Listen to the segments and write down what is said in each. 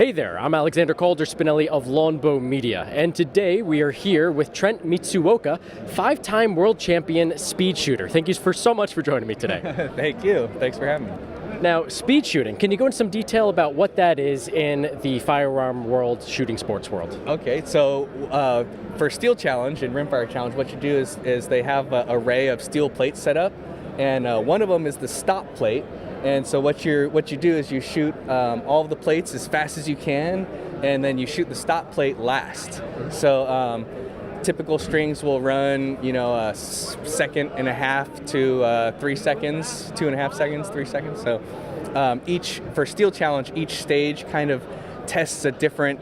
Hey there, I'm Alexander Calder Spinelli of Longbow Media, and today we are here with Trent Mitsuoka, 5-time world champion speed shooter. Thank you so much for joining me today. Thank you. Thanks for having me. Now, speed shooting, can you go into some detail about what that is in the firearm world, shooting sports world? Okay, so for Steel Challenge and Rimfire Challenge, what you do is they have an array of steel plates set up, and one of them is the stop plate. And so what you do is you shoot all of the plates as fast as you can, and then you shoot the stop plate last. So typical strings will run, a second and a half to 3 seconds, 2.5 seconds, 3 seconds. So for Steel Challenge, each stage kind of tests a different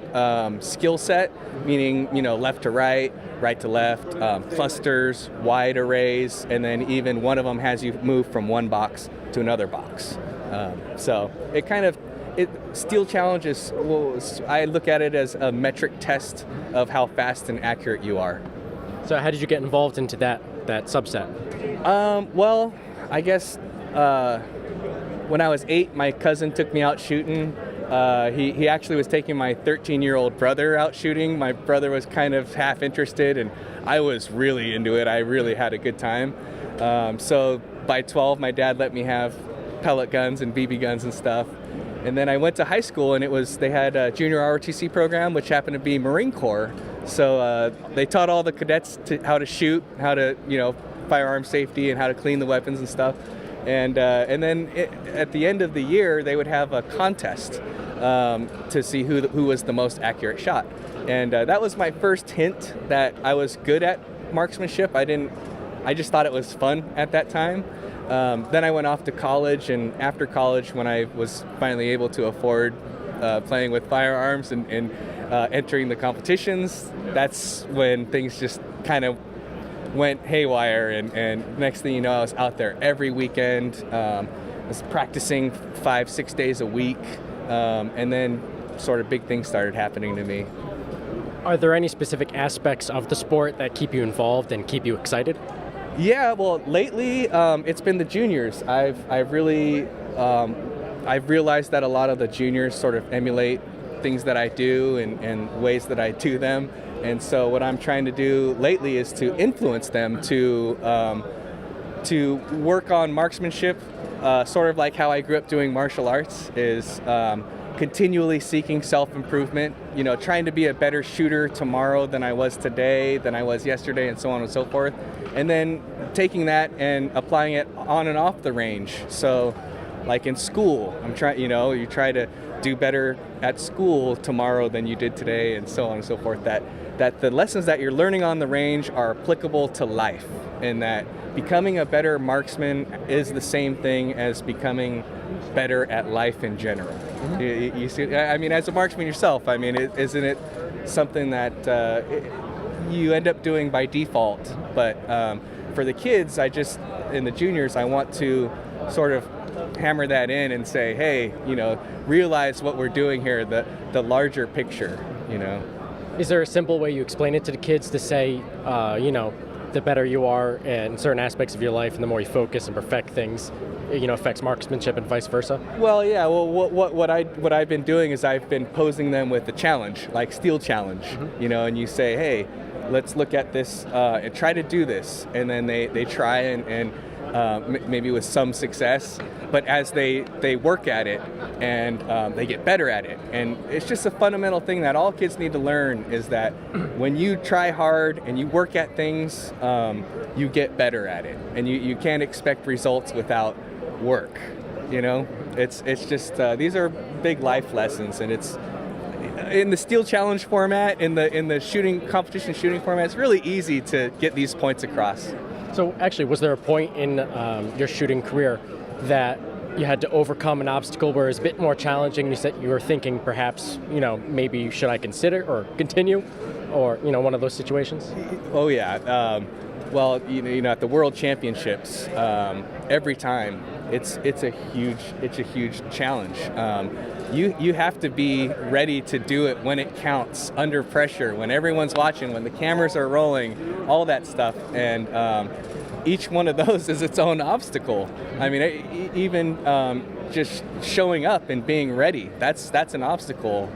skill set, meaning left to right, right to left, clusters, wide arrays, and then even one of them has you move from one box to another box. So Steel Challenge is, I look at it as a metric test of how fast and accurate you are. So how did you get involved into that subset? Well, I guess when I was 8, my cousin took me out shooting. He actually was taking my 13-year-old brother out shooting. My brother was kind of half interested, and I was really into it. I really had a good time. So by 12, my dad let me have pellet guns and BB guns and stuff. And then I went to high school, and they had a junior ROTC program, which happened to be Marine Corps. So they taught all the cadets how to shoot, how to, firearm safety, and how to clean the weapons and stuff. And then at the end of the year, they would have a contest to see who was the most accurate shot. And that was my first hint that I was good at marksmanship. I just thought it was fun at that time. Then I went off to college, and after college, when I was finally able to afford playing with firearms and entering the competitions, that's when things just kind of went haywire, and next thing you know, I was out there every weekend. I was practicing 5-6 days a week, and then sort of big things started happening to me. Are there any specific aspects of the sport that keep you involved and keep you excited? Yeah, well, lately it's been the juniors. I've realized that a lot of the juniors sort of emulate things that I do and ways that I do them. And so what I'm trying to do lately is to influence them to work on marksmanship, sort of like how I grew up doing martial arts, is continually seeking self-improvement, trying to be a better shooter tomorrow than I was today, than I was yesterday, and so on and so forth. And then taking that and applying it on and off the range. So like in school, I'm trying, you try to do better at school tomorrow than you did today, and so on and so forth. That the lessons that you're learning on the range are applicable to life, and that becoming a better marksman is the same thing as becoming better at life in general. Mm-hmm. You see, I mean, as a marksman yourself, I mean, isn't it something that you end up doing by default? But for the kids, in the juniors, I want to sort of hammer that in and say, hey, realize what we're doing here, the larger picture, Is there a simple way you explain it to the kids to say, the better you are in certain aspects of your life and the more you focus and perfect things, affects marksmanship and vice versa? Well, yeah. Well, what I've been doing is I've been posing them with a challenge, like Steel Challenge, mm-hmm. And you say, hey, let's look at this and try to do this, and then they try and maybe with some success, but as they work at it and they get better at it. And it's just a fundamental thing that all kids need to learn, is that when you try hard and you work at things, you get better at it, and you can't expect results without work. It's just these are big life lessons, and it's in the Steel Challenge format, in the shooting competition shooting format. It's really easy to get these points across. So actually, was there a point in your shooting career that you had to overcome an obstacle where it was a bit more challenging? You said you were thinking perhaps, maybe should I consider or continue, or one of those situations? Oh yeah. Well, at the World Championships, every time it's a huge challenge. You have to be ready to do it when it counts, under pressure, when everyone's watching, when the cameras are rolling, all that stuff. And each one of those is its own obstacle. I mean, even just showing up and being ready. That's an obstacle.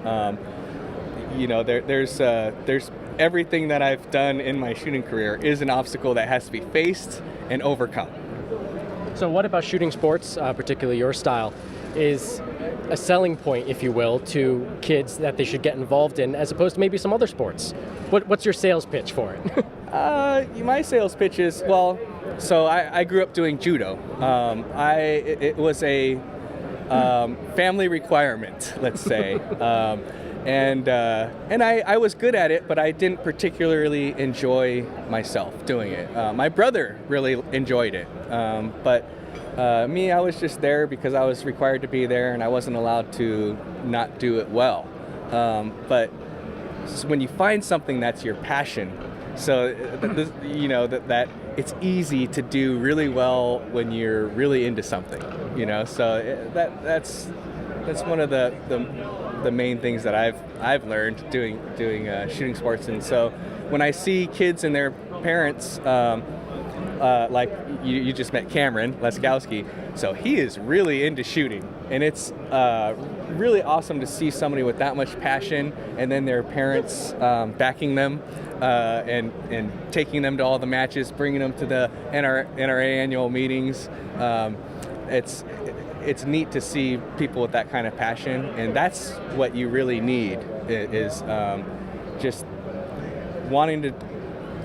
There's everything that I've done in my shooting career is an obstacle that has to be faced and overcome. So what about shooting sports, particularly your style, is a selling point, if you will, to kids that they should get involved in, as opposed to maybe some other sports? What's your sales pitch for it? My sales pitch is, well, so I grew up doing judo. It was a family requirement, let's say. And I was good at it, but I didn't particularly enjoy myself doing it. My brother really enjoyed it, but me, I was just there because I was required to be there, and I wasn't allowed to not do it well. But when you find something that's your passion, so that it's easy to do really well when you're really into something, So that's one of the main things that I've learned doing shooting sports. And so when I see kids and their parents, like you just met Cameron Leskowski, so he is really into shooting, and it's really awesome to see somebody with that much passion, and then their parents backing them and taking them to all the matches, bringing them to the NRA annual meetings. It's neat to see people with that kind of passion, and that's what you really need is just wanting to,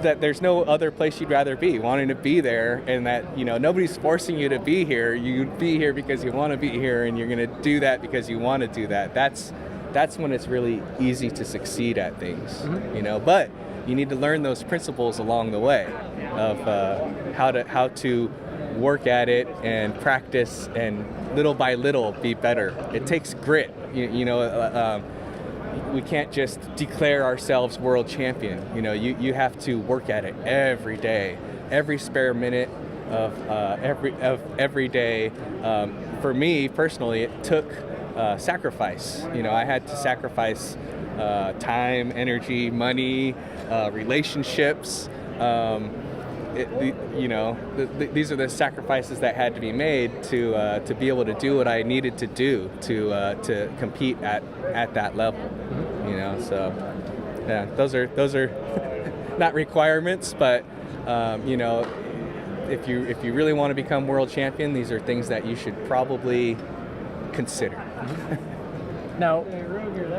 that there's no other place you'd rather be, wanting to be there, and that nobody's forcing you to be here. You be here because you want to be here, and you're going to do that because you want to do that. That's when it's really easy to succeed at things, But you need to learn those principles along the way of how to work at it and practice and little by little be better. It takes grit. We can't just declare ourselves world champion. You have to work at it every day, every spare minute of every day. For me personally, it took sacrifice. I had to sacrifice time, energy, money, relationships. These are the sacrifices that had to be made to be able to do what I needed to do to compete at that level. So yeah, those are not requirements, but if you really want to become world champion, these are things that you should probably consider. Now,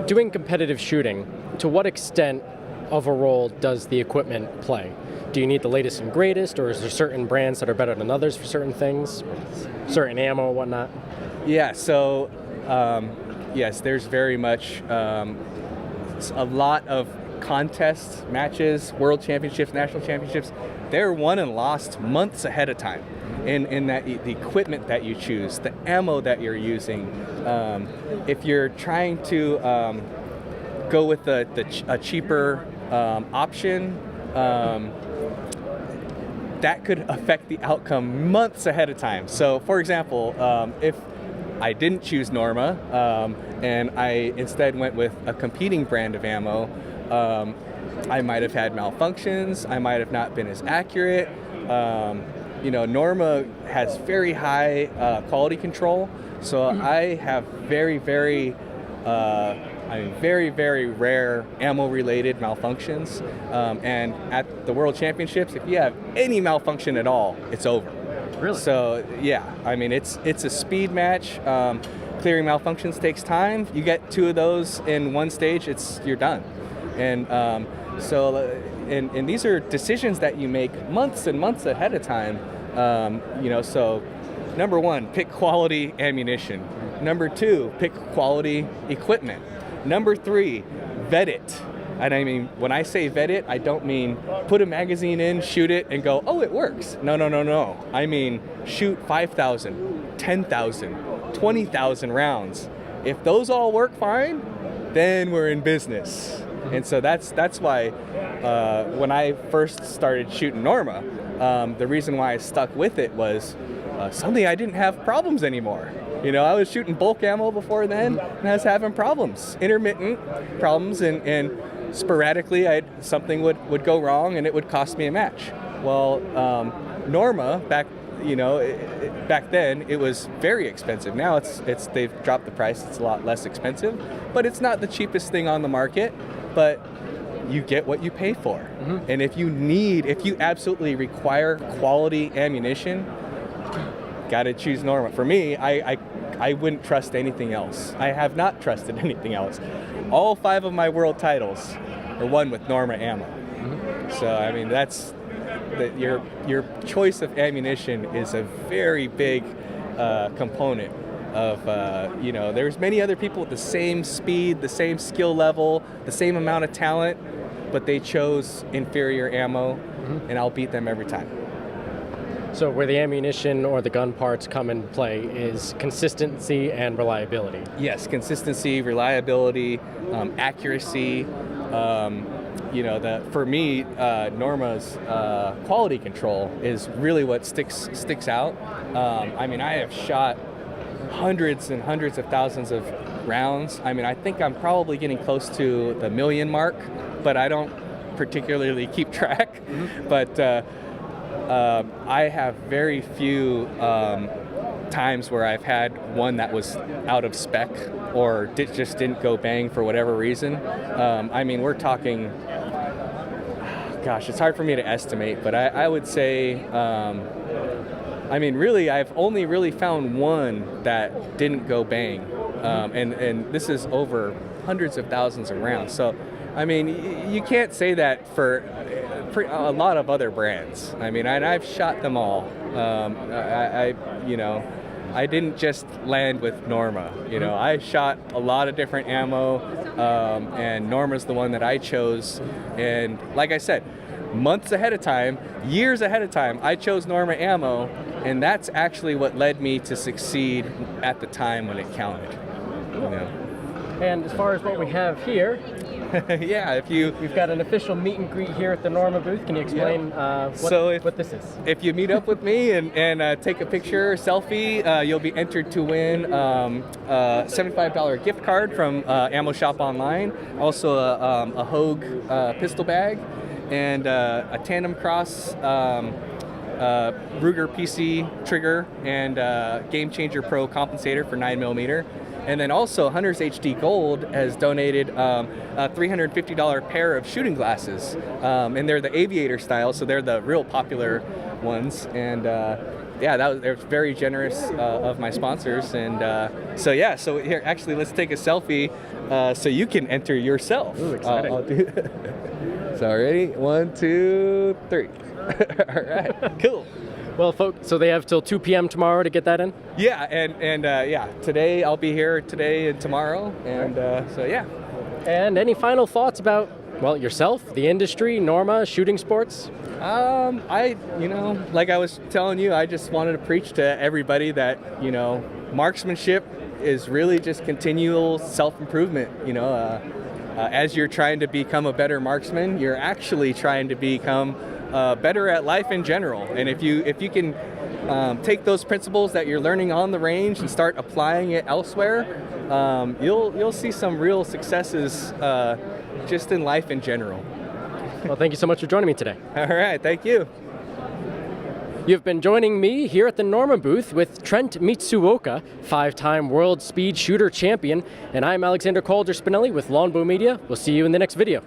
doing competitive shooting, to what extent of a role does the equipment play? Do you need the latest and greatest, or is there certain brands that are better than others for certain things, certain ammo and whatnot? Yeah, so yes, there's very much a lot of contests, matches, world championships, national championships. They're won and lost months ahead of time. In that the equipment that you choose, the ammo that you're using. If you're trying to go with a cheaper option, that could affect the outcome months ahead of time. So, for example, if I didn't choose Norma and I instead went with a competing brand of ammo, I might have had malfunctions. I might have not been as accurate. Norma has very high quality control, so I have very, very rare ammo-related malfunctions. And at the World Championships, if you have any malfunction at all, it's over. Really? So yeah, it's a speed match. Clearing malfunctions takes time. You get 2 of those in one stage, you're done. And and these are decisions that you make months and months ahead of time. So number 1, pick quality ammunition. Number 2, pick quality equipment. Number 3, vet it. And when I say vet it, I don't mean put a magazine in, shoot it, and go, oh, it works. No. I mean shoot 5,000, 10,000, 20,000 rounds. If those all work fine, then we're in business. And so that's why when I first started shooting Norma, the reason why I stuck with it was suddenly I didn't have problems anymore. I was shooting bulk ammo before then, and I was having problems, intermittent problems, and sporadically something would go wrong, and it would cost me a match. Well, Norma, back you know, back then it was very expensive. Now they've dropped the price. It's a lot less expensive, but it's not the cheapest thing on the market. But you get what you pay for. And if you absolutely require quality ammunition, gotta choose Norma. For me, I wouldn't trust anything else. I have not trusted anything else. All 5 of my world titles are won with Norma ammo. So I mean, your choice of ammunition is a very big component of, you know, there's many other people with the same speed, the same skill level, the same amount of talent, but they chose inferior ammo, and I'll beat them every time. So where the ammunition or the gun parts come in play is consistency and reliability. Yes, consistency, reliability, accuracy. You know, for me, Norma's quality control is really what sticks out. I mean, I have shot hundreds and hundreds of thousands of rounds. I mean, I think I'm probably getting close to the million mark, but I don't particularly keep track. But I have very few times where I've had one that was out of spec or just didn't go bang for whatever reason. I mean, we're talking, gosh, it's hard for me to estimate, but I would say, I mean, really, I've only really found one that didn't go bang. And this is over hundreds of thousands of rounds. So, I mean, you can't say that for a lot of other brands. I mean, I've shot them all. You know, I didn't just land with Norma. You know, I shot a lot of different ammo, and Norma's the one that I chose. And like I said, months ahead of time, years ahead of time, I chose Norma ammo, and that's actually what led me to succeed at the time when it counted. You know. And as far as what we have here, yeah, we've got an official meet and greet here at the Norma booth. Can you explain what this is? If you meet up with me and take a picture, selfie, you'll be entered to win a $75 gift card from Ammo Shop Online, also a Hogue pistol bag, and a Tandem Cross Ruger PC trigger, and Game Changer Pro compensator for 9mm. And then also Hunters HD Gold has donated a $350 pair of shooting glasses, and they're the aviator style, so they're the real popular ones. And yeah, they're very generous of my sponsors. And so yeah, so here, actually, let's take a selfie so you can enter yourself. Ooh, exciting. I'll do so ready? 1, 2, 3. All right, cool. Well, folks, so they have till 2 p.m. tomorrow to get that in? Yeah, and yeah, today I'll be here today and tomorrow, and so yeah. And any final thoughts about, well, yourself, the industry, Norma, shooting sports? You know, like I was telling you, I just wanted to preach to everybody that, you know, marksmanship is really just continual self-improvement. You know, as you're trying to become a better marksman, you're actually trying to become better at life in general. And if you can take those principles that you're learning on the range and start applying it elsewhere, you'll see some real successes just in life in general. Well, thank you so much for joining me today. All right, thank you. You've been joining me here at the Norma booth with Trent Mitsuoka, 5-time World Speed Shooter Champion, and I'm Alexander Calder Spinelli with Longbow Media. We'll see you in the next video.